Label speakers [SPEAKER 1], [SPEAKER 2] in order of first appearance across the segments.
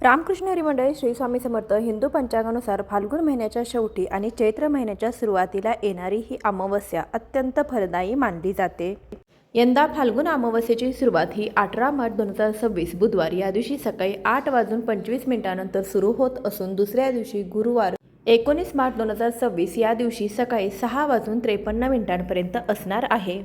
[SPEAKER 1] रामकृष्ण हरी मंडळी श्री स्वामी समर्थ हिंदू पंचांगानुसार फाल्गुन महिन्याच्या शेवटी आणि चैत्र महिन्याच्या सुरुवातीला येणारी ही अमावस्या अत्यंत फलदायी मानली जाते। यंदा फाल्गुन अमावस्येची सुरुवात ही 18 मार्च 2026 बुधवार या दिवशी सकाळी 8:25 सुरू होत असून दुसऱ्या दिवशी गुरुवार 19 मार्च 2026 या दिवशी सकाळी 6:53 असणार आहे।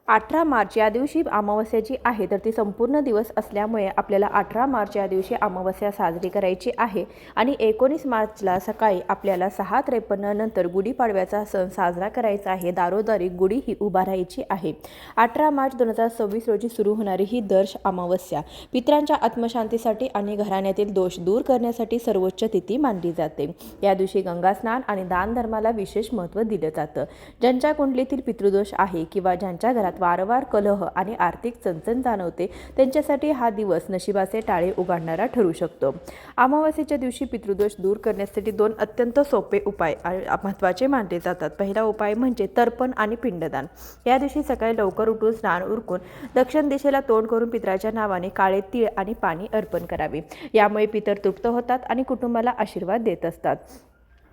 [SPEAKER 1] 18 मार्च या दिवशी अमावस्याची आहे, तर ती संपूर्ण दिवस असल्यामुळे आपल्याला 18 मार्च या दिवशी अमावस्या साजरी करायची आहे आणि 19 मार्चला सकाळी आपल्याला 6:53 नंतर गुढीपाडव्याचा सण साजरा करायचा आहे। दारोदारी गुढी ही उभारायची आहे। 18 मार्च 2026 रोजी सुरू होणारी ही दर्श अमावस्या पितरांच्या आत्मशांतीसाठी आणि घराण्यातील दोष दूर करण्यासाठी सर्वोच्च तिथी मानली जाते। या दिवशी गंगा स्नान आणि दान धर्माला विशेष महत्त्व दिलं जातं। ज्यांच्या कुंडलीतील पितृदोष आहे किंवा ज्यांच्या घरात वारंवार कलह आणि आर्थिक चणचण जाणवते त्यांच्यासाठी हा दिवस नशिबाचे टाळे उघडणारा ठरू शकतो। अमावस्येच्या दिवशी पितृदोष दूर करण्यासाठी 2 अत्यंत सोपे उपाय महत्त्वाचे मानले जातात। पहिला उपाय म्हणजे तर्पण आणि पिंडदान। या दिवशी सकाळी लवकर उठून स्नान उरकून दक्षिण दिशेला तोंड करून पितराच्या नावाने काळे तीळ आणि पाणी अर्पण करावे। यामुळे पितर तृप्त होतात आणि कुटुंबाला आशीर्वाद देत असतात।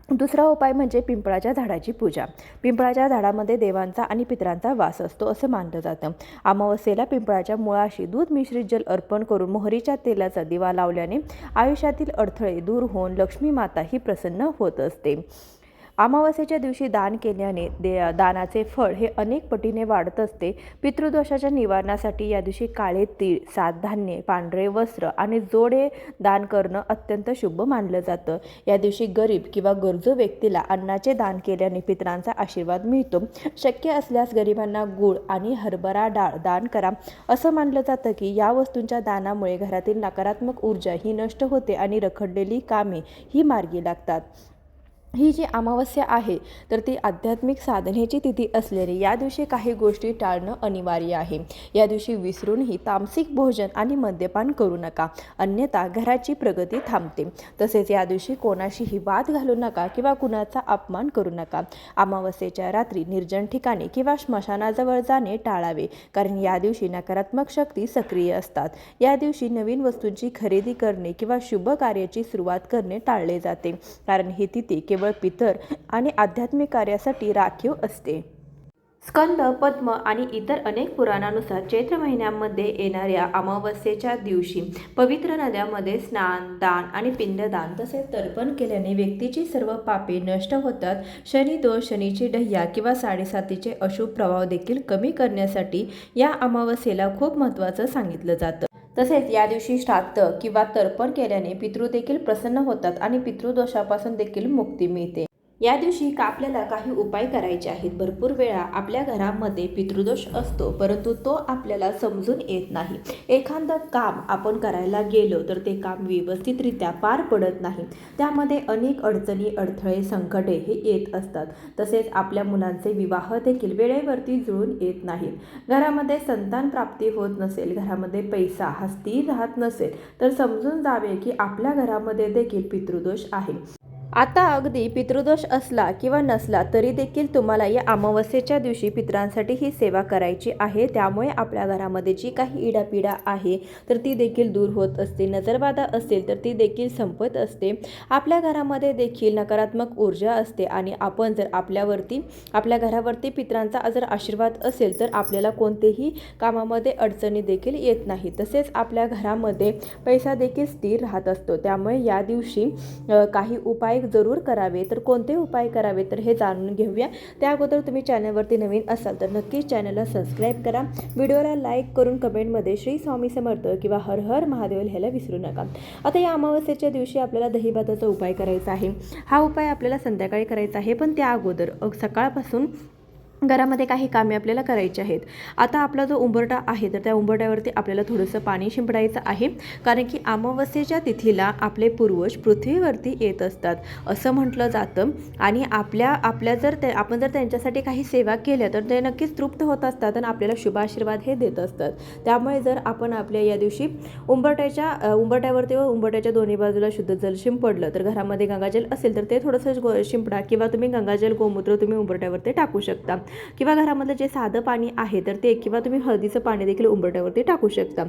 [SPEAKER 1] दुसरा उपाय म्हणजे पिंपळाच्या झाडाची पूजा। पिंपळाच्या झाडामध्ये देवांचा आणि पितरांचा वास असतो असं मानलं जातं। अमावस्येला पिंपळाच्या मुळाशी दूध मिश्रित जल अर्पण करून मोहरीच्या तेलाचा दिवा लावल्याने आयुष्यातील अडथळे दूर होऊन लक्ष्मी माता ही प्रसन्न होत असते। अमावस्येच्या दिवशी दान केल्याने दानाचे फळ हे अनेक पटीने वाढत असते। पितृदोषाच्या निवारणासाठी या दिवशी काळे तीळ, 7 धान्ये, पांढरे वस्त्र आणि जोडे दान करणं अत्यंत शुभ मानलं जातं। या दिवशी गरीब किंवा गरजू व्यक्तीला अन्नाचे दान केल्याने पितरांचा आशीर्वाद मिळतो। शक्य असल्यास गरिबांना गूळ आणि हरभरा डाळ दान करा। असं मानलं जातं की या वस्तूंच्या दानामुळे घरातील नकारात्मक ऊर्जा ही नष्ट होते आणि रखडलेली कामे ही मार्गी लागतात। ही जी अमावस्या आहे तर ती आध्यात्मिक साधनेची तिथी असल्याने या दिवशी काही गोष्टी टाळणं अनिवार्य आहे। या दिवशी विसरूनही तामसिक भोजन आणि मद्यपान करू नका, अन्यथा घराची प्रगती थांबते। तसेच या दिवशी कोणाशीही वाद घालू नका किंवा कुणाचा अपमान करू नका। अमावस्येच्या रात्री निर्जन ठिकाणी किंवा स्मशानाजवळ जाणे टाळावे, कारण या दिवशी नकारात्मक शक्ती सक्रिय असतात। या दिवशी नवीन वस्तूंची खरेदी करणे किंवा शुभ कार्याची सुरुवात करणे टाळले जाते, कारण ही तिथी केवळ पितर आणि आध्यात्मिक कार्यासाठी राखीव असते। स्कंद, पद्म आणि इतर अनेक पुराणानुसार चैत्र महिन्यामध्ये येणाऱ्या अमावस्येच्या दिवशी पवित्र नद्यामध्ये स्नान, दान आणि पिंडदान तसेच तर्पण केल्याने व्यक्तीची सर्व पापे नष्ट होतात। शनी दोष, शनीची डह्या किंवा 7.5चे अशुभ प्रभाव देखील कमी करण्यासाठी या अमावस्येला खूप महत्त्वाचं सांगितलं जातं। तसेच या दिवशी श्राद्ध किंवा तर्पण केल्याने पितृ देखील प्रसन्न होतात आणि पितृदोषापासून देखील मुक्ती मिळते। या दिवशी आपल्याला काही उपाय करायचे आहेत। भरपूर वेळा आपल्या घरामध्ये पितृदोष असतो, परंतु तो आपल्याला समजून येत नाही। एखादं काम आपण करायला गेलो तर ते काम व्यवस्थितरित्या पार पडत नाही, त्यामध्ये अनेक अडचणी, अडथळे, संकटे हे येत असतात। तसेच आपल्या मुलांचे विवाह देखील वेळेवरती जुळून येत नाहीत। घरामध्ये संतान प्राप्ती होत नसेल, घरामध्ये पैसा हा स्थिर राहत नसेल, तर समजून जावे की आपल्या घरामध्ये देखील पितृदोष आहे। आता अगदी पितृदोष असला किंवा नसला तरी देखील तुम्हाला या अमावस्येच्या दिवशी पितरांसाठी ही सेवा करायची आहे। त्यामुळे आपल्या घरामध्ये जी काही इडापिडा आहे तर ती देखील दूर होत असते। नजरबाधा असेल तर ती देखील संपत असते। आपल्या घरामध्ये देखील नकारात्मक ऊर्जा असते आणि आपण जर आपल्या घरावरती पितरांचा जर आशीर्वाद असेल तर आपल्याला कोणतेही कामामध्ये अडचणी देखील येत नाही। तसेच आपल्या घरामध्ये पैसा देखील स्थिर राहत असतो। त्यामुळे या दिवशी काही उपाय जरूर करावे। तर कोणते उपाय करावे तर हे जाणून घेऊया। त्या अगोदर तुम्ही चॅनलवरती नवीन असाल तर नक्कीच चॅनलला सबस्क्राईब करा, व्हिडिओला लाईक करून कमेंटमध्ये श्री स्वामी समर्थ किंवा हर हर महादेव लिहायला विसरू नका। आता या अमावस्येच्या दिवशी आपल्याला दहीभाताचा उपाय करायचा आहे। हा उपाय आपल्याला संध्याकाळी करायचा आहे, पण त्या अगोदर सकाळपासून घरामध्ये काही कामे आपल्याला करायची आहेत। आता आपला जो उंबरठा आहे तर त्या उंबरठ्यावरती आपल्याला थोडंसं पाणी शिंपडायचं आहे, कारण की अमावस्येच्या तिथीला आपले पूर्वज पृथ्वीवरती येत असतात असं म्हटलं जातं आणि आपण जर त्यांच्यासाठी काही सेवा केल्या तर ते नक्कीच तृप्त होत असतात आणि आपल्याला शुभ आशीर्वाद हे देत असतात। त्यामुळे जर आपण आपल्या या दिवशी उंबरठ्यावरती व उंबरठ्याच्या दोन्ही बाजूला शुद्ध जल शिंपडलं तर घरामध्ये गंगाजल असेल तर ते थोडंसं शिंपडा किंवा तुम्ही गंगाजल, गोमूत्र तुम्ही उंबरठ्यावरती टाकू शकता किंवा घरामध्ये जे साधं पाणी आहे तर ते किंवा तुम्ही हळदीचं पाणी देखील उंबरठ्यावरती टाकू शकता।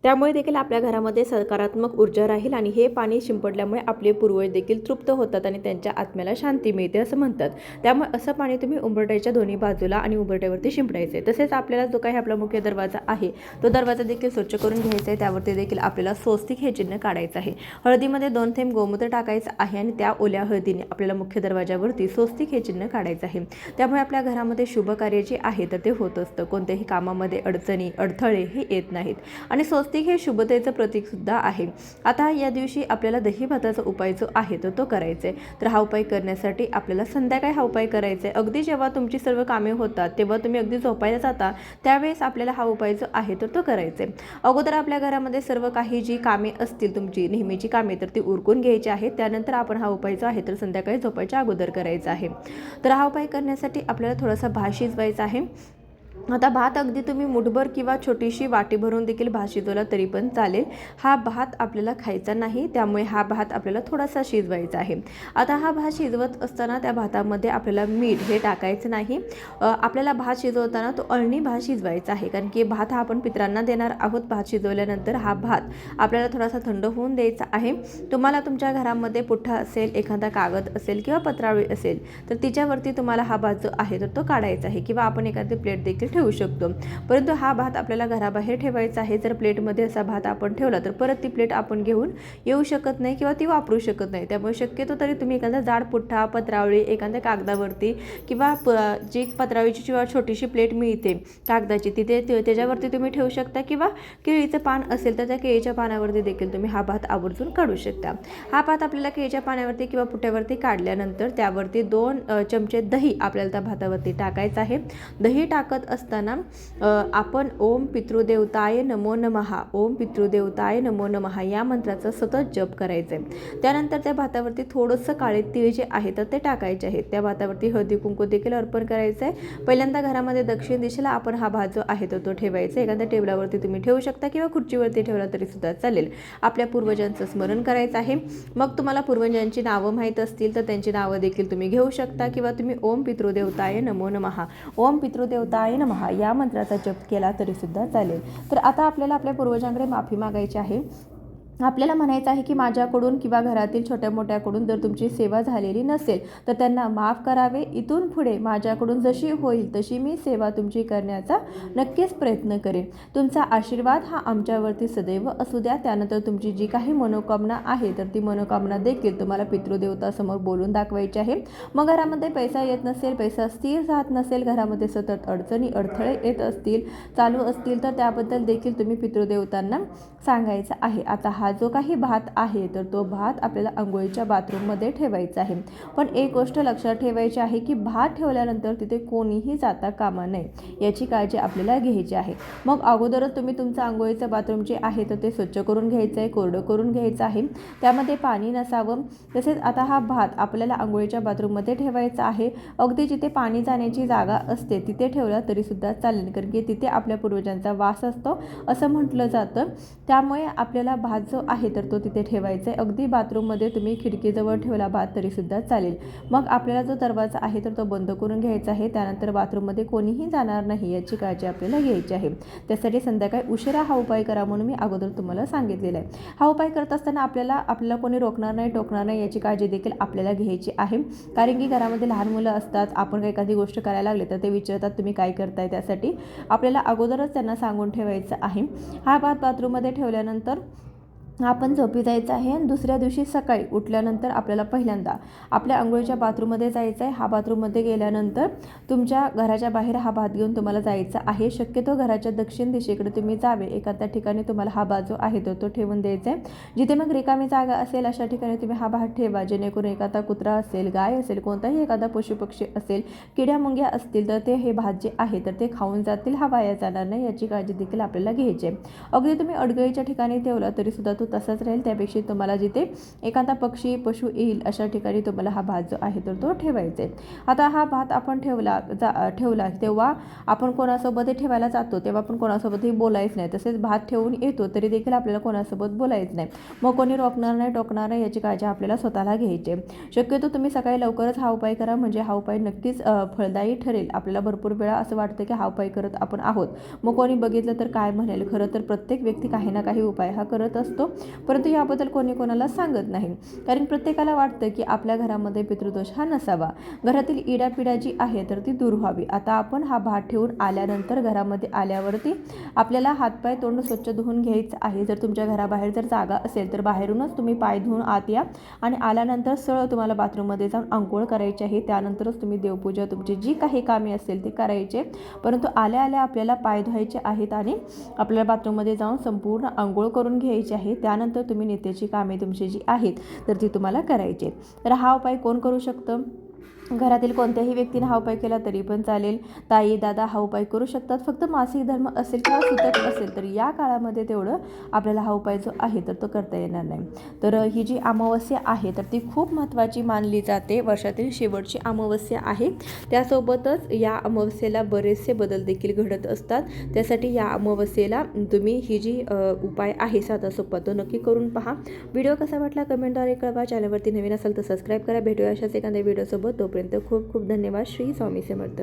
[SPEAKER 1] त्यामुळे देखील आपल्या घरामध्ये सकारात्मक ऊर्जा राहील आणि हे पाणी शिंपडल्यामुळे आपले पूर्वज देखील तृप्त होतात आणि त्यांच्या आत्म्याला शांती मिळते असं म्हणतात. त्यामुळे असं पाणी तुम्ही उंबरठ्याच्या दोन्ही बाजूला आणि उंबरठ्यावरती शिंपडायचे. तसेच आपल्याला जो काही आपला मुख्य दरवाजा आहे तो दरवाजा देखील स्वच्छ करून घ्यायचा आहे. त्यावरती देखील आपल्याला स्वस्तिक हे चिन्ह काढायचं आहे. हळदीमध्ये 2 थेंब गोमूत्र टाकायचं आहे आणि त्या ओल्या हळदीने आपल्याला मुख्य दरवाजावरती स्वस्तिक हे चिन्ह काढायचं आहे. त्यामुळे आपल्या घरामध्ये शुभ कार्य जे आहे तर ते होत असतं. कोणत्याही कामामध्ये अडचणी अडथळे हे येत नाहीत आणि स्वस्तिक हे शुभतेचं प्रतीक सुद्धा आहे. आता या दिवशी आपल्याला दही भाताचा उपाय जो आहे तर तो करायचा आहे. तर हा उपाय करण्यासाठी आपल्याला संध्याकाळी हा उपाय करायचा आहे. अगदी जेव्हा तुमची सर्व कामे होतात तेव्हा तुम्ही अगदी झोपायला जाता त्यावेळेस आपल्याला हा उपाय जो आहे तर तो करायचा आहे. अगोदर आपल्या घरामध्ये सर्व काही जी कामे असतील तुमची नेहमीची कामे तर ती उरकून घ्यायची आहेत. त्यानंतर आपण हा उपाय जो आहे तर संध्याकाळी झोपायच्या अगोदर करायचा आहे. तर हा उपाय करण्यासाठी आपल्याला थोडासा भात शिजवायचा आहे. आता भात अगदी तुम्ही मुठभर किंवा छोटीशी वाटी भरून देखील भात शिजवला तरी पण चालेल. हा भात आपल्याला खायचा नाही, त्यामुळे हा भात आपल्याला थोडासा शिजवायचा आहे. आता हा भात शिजवत असताना त्या भातामध्ये आपल्याला मीठ हे टाकायचं नाही. आपल्याला भात शिजवताना तो अळणी भात शिजवायचा आहे, कारण की भात हा आपण पितरांना देणार आहोत. भात शिजवल्यानंतर हा भात आपल्याला थोडासा थंड होऊन द्यायचा आहे. तुम्हाला तुमच्या घरामध्ये पुठ्ठा असेल, एखादा कागद असेल किंवा पत्रावळी असेल तर तिच्यावरती तुम्हाला हा भात जो आहे तर तो काढायचा आहे किंवा आपण एखादी प्लेट देखील ठेवू शकतो. परंतु हा भात आपल्याला घराबाहेर ठेवायचा आहे. जर प्लेटमध्ये असा भात आपण ठेवला तर परत ती प्लेट आपण घेऊन येऊ शकत नाही किंवा ती वापरू शकत नाही. त्यामुळे शक्यतो तरी तुम्ही एखादा जाड पुठ्ठा, पत्रावळी एखाद्या कागदावरती किंवा जी पत्रावळीची किंवा छोटीशी प्लेट मिळते कागदाची तिथे त्याच्यावरती तुम्ही ठेवू शकता किंवा केळीचं पान असेल तर त्या केळीच्या पानावरती देखील तुम्ही हा भात आवर्जून काढू शकता. हा भात आपल्याला केळीच्या पानावरती किंवा पुठ्यावरती काढल्यानंतर त्यावरती 2 चमचे दही आपल्याला त्या भातावरती टाकायचं आहे. दही टाकत असताना आपण ओम पितृदेवताय नमो नमः, ओम पितृदेवताय नमो नमः या मंत्राचा सतत जप करायचा आहे. त्यानंतर त्या भातावरती थोडंसं काळे तीळ जे आहे तर ते टाकायचे आहेत. त्या भातावरती हळदी कुंकू देखील अर्पण करायचं आहे. पहिल्यांदा घरामध्ये दक्षिण दिशेला आपण हा भात जो आहे तर तो ठेवायचा. एखाद्या टेबलावरती तुम्ही ठेवू शकता किंवा खुर्चीवरती ठेवला तरी सुद्धा चालेल. आपल्या पूर्वजांचं स्मरण करायचं आहे. मग तुम्हाला पूर्वजांची नावं माहीत असतील तर त्यांची नावं देखील तुम्ही घेऊ शकता किंवा तुम्ही ओम पितृदेवताय नमो नमः, ओम पितृदेवताय नमः या मंत्राचा जप केला तरी सुद्धा चालेल. तर आता आपल्याला आपल्या पूर्वजांकडे माफी मागायची आहे. आपल्याला म्हणायचं आहे की माझ्याकडून किंवा घरातील छोट्या मोठ्याकडून जर तुमची सेवा झालेली नसेल तर त्यांना माफ करावे. इथून पुढे माझ्याकडून जशी होईल तशी मी सेवा तुमची करण्याचा नक्कीच प्रयत्न करेन. तुमचा आशीर्वाद हा आमच्यावरती सदैव असू द्या. त्यानंतर तुमची जी काही मनोकामना आहे तर ती मनोकामना देखील तुम्हाला पितृदेवतासमोर बोलून दाखवायची आहे. मग घरामध्ये पैसा येत नसेल, पैसा स्थिर राहत नसेल, घरामध्ये सतत अडचणी अडथळे येत असतील, चालू असतील तर त्याबद्दल देखील तुम्ही पितृदेवतांना सांगायचं आहे. आता हा जो काही भात आहे तर तो भात आपल्याला अंघोळीच्या बाथरूममध्ये ठेवायचा आहे. पण एक गोष्ट लक्षात ठेवायची आहे की भात ठेवल्यानंतर तिथे कोणीही जाता कामा नये याची काळजी आपल्याला घ्यायची आहे. मग अगोदरच तुम्ही तुमचं अंघोळीचं बाथरूम जे आहे तर ते स्वच्छ करून घ्यायचं आहे, कोरडं करून घ्यायचं आहे. त्यामध्ये पाणी नसावं. तसेच आता हा भात आपल्याला अंघोळीच्या बाथरूममध्ये ठेवायचा आहे. अगदी जिथे पाणी जाण्याची जागा असते तिथे ठेवला तरी सुद्धा चालेल, कारण की तिथे आपल्या पूर्वजांचा वास असतो असं म्हटलं जातं. त्यामुळे आपल्याला भात जो आहे तर तो तिथे ठेवायचा आहे. अगदी बाथरूममध्ये तुम्ही खिडकीजवळ ठेवला भात तरीसुद्धा चालेल. मग आपल्याला जो दरवाजा आहे तर तो बंद करून घ्यायचा आहे. त्यानंतर बाथरूममध्ये कोणीही जाणार नाही याची काळजी आपल्याला घ्यायची आहे. त्यासाठी संध्याकाळी उशिरा हा उपाय करा म्हणून मी अगोदर तुम्हाला सांगितलेलं आहे. हा उपाय करत असताना आपल्याला कोणी रोखणार नाही, टोकणार नाही याची काळजी देखील आपल्याला घ्यायची आहे. कारण की घरामध्ये लहान मुलं असतात, आपण एखादी गोष्ट करायला लागले तर ते विचारतात तुम्ही काय करताय. त्यासाठी आपल्याला अगोदरच त्यांना सांगून ठेवायचं आहे. हा भात बाथरूममध्ये ठेवल्यानंतर आपण झोपी जायचं आहे आणि दुसऱ्या दिवशी सकाळी उठल्यानंतर आपल्याला पहिल्यांदा आपल्या अंघोळीच्या बाथरूममध्ये जायचं आहे. हा बाथरूममध्ये गेल्यानंतर तुमच्या घराच्या बाहेर हा भात घेऊन तुम्हाला जायचं आहे. शक्यतो घराच्या दक्षिण दिशेकडे तुम्ही जावे. एखाद्या ठिकाणी तुम्हाला हा भात जो आहे तो ठेवून द्यायचा आहे. जिथे मग रिकामी जागा असेल अशा ठिकाणी तुम्ही हा भात ठेवा, जेणेकरून एखादा कुत्रा असेल, गाय असेल, कोणताही एखादा पशुपक्षी असेल, किड्या मुंग्या असतील तर ते हे भात जे आहे तर ते खाऊन जातील, हा वाया जाणार नाही याची काळजी देखील आपल्याला घ्यायची आहे. अगदी तुम्ही अडगळीच्या ठिकाणी ठेवला तरी सुद्धा तो तसाच राहील, त्यापेक्षा तुम्हाला जिथे एखादा पक्षी पशु येईल अशा ठिकाणी तुम्हाला हा भात जो आहे तर तो ठेवायचा आहे. आता हा भात आपण ठेवला तेव्हा आपण कोणासोबतही ठेवायला जातो तेव्हा आपण कोणासोबतही बोलायचं नाही. तसेच भात ठेवून येतो तरी देखील आपल्याला कोणासोबत बोलायचं नाही. मग कोणी रोखणार नाही, टोकणार नाही याची काळजी आपल्याला स्वतःला घ्यायची. शक्यतो तुम्ही सकाळी लवकरच हा उपाय करा, म्हणजे हा उपाय नक्कीच फळदायी ठरेल. आपल्याला भरपूर वेळा असं वाटतं की हा उपाय करत आपण आहोत, मग कोणी बघितलं तर काय म्हणेल. खरं तर प्रत्येक व्यक्ती काही ना काही उपाय हा करत असतो, परंतु याबद्दल कोणी कोणाला सांगत नाही. कारण प्रत्येकाला वाटतं की आपल्या घरामध्ये पितृदोष हा नसावा, घरातील इडापिडा जी आहे तर ती दूर व्हावी. आता आपण हा भात ठेवून आल्यानंतर घरामध्ये आल्यावरती आपल्याला हातपाय तोंड स्वच्छ धुवून घ्यायचं आहे. जर तुमच्या घराबाहेर जर जागा असेल तर बाहेरूनच तुम्ही पाय धुवून आत या आणि आल्यानंतर सरळ तुम्हाला बाथरूममध्ये जाऊन अंघोळ करायची आहे. त्यानंतरच तुम्ही देवपूजा तुमची जी काही कामे असेल ती करायचे. परंतु आल्या आल्या आपल्याला पाय धुवायचे आहेत आणि आपल्याला बाथरूममध्ये जाऊन संपूर्ण अंघोळ करून घ्यायची आहे. त्यानंतर तुम्ही नित्याची कामे तुमची जी आहेत तर ती तुम्हाला करायची. तर हा उपाय कोण करू शकतं? घरातील कोणत्याही व्यक्तीने हा उपाय केला तरी पण चालेल. ताई दादा हा उपाय करू शकतात. फक्त मासिक धर्म असेल किंवा सुतक असेल तर या काळामध्ये तेवढं आपल्याला हा उपाय जो आहे तर तो करता येणार नाही. तर ही जी अमावस्या आहे तर ती खूप महत्त्वाची मानली जाते. वर्षातील शेवटची अमावस्या आहे. त्यासोबतच या अमावस्येला बरेचसे बदल देखील घडत असतात. त्यासाठी या अमावस्येला तुम्ही ही जी उपाय आहे साधा सोपा तो नक्की करून पहा. व्हिडिओ कसा वाटला कमेंटद्वारे कळवा. चॅनलवरती नवीन असाल तर सबस्क्राईब करा. भेटूया अशाच एखाद्या व्हिडिओसोबत. तोपर्यंत खूप खूप धन्यवाद. श्री स्वामी समर्थ.